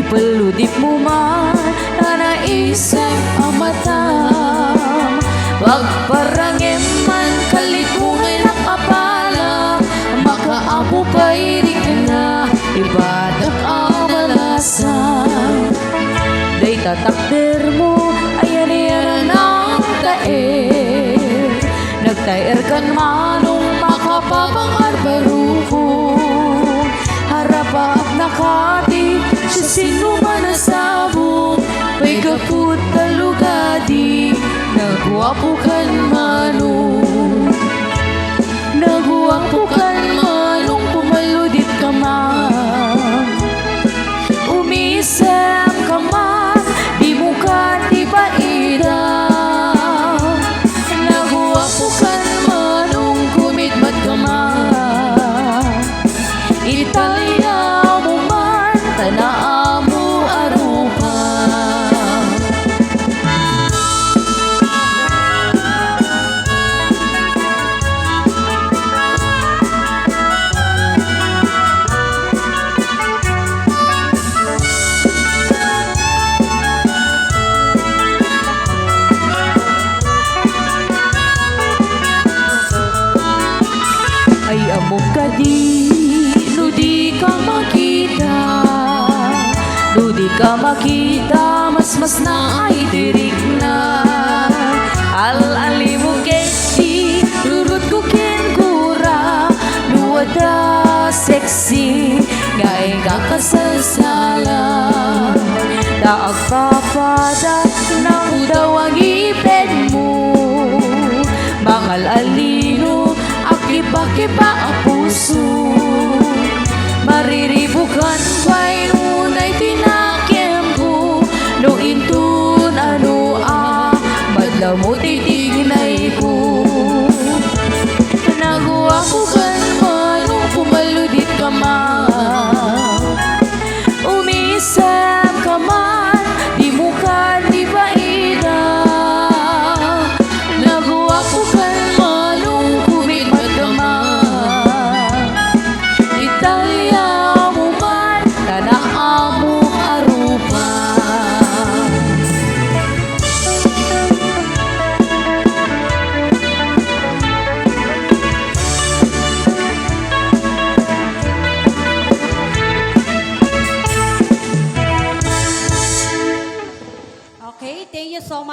Ipaludip mo man na naisip ang matam. Pagparangin man kalitungan na kapala, makaabo kay di ka na ibadak ang malasan. Day tatakder mo ay ariyan ang taer, nagtaer kan manong makapabang arbaruko. Harapap nakati siya sinuman na sabong, may kaput talugadi, nagwapo kan manong. Nagwapo kan manong, pumaludit ka man, umisam ka man, di mo ka tibaidaw. Nagwapo kan manong, kumitmat ka man, Italia mo man, tanaa mo arupa. Ay amok ka di, no di ka makita, no di ka makita, mas na ay tirik na. Al-ali mo kesi, lurut ko kura, luwada sexy, ngay ka kasalsala. Daag papada, nang daw ang ipin mo, mangal alino, akiba-kiba ang puso. Mariribukan pa'y nunay tinakim ko, no intun ano madla mo titignay ko. Nagawa ko kan manong, pumaludit ka man, umisam ka man, di mo ka di baida. Nagawa ko kan manong, kumitmat ka man, Italia mo man, tanaa mo arupa. Okay, thank you so much.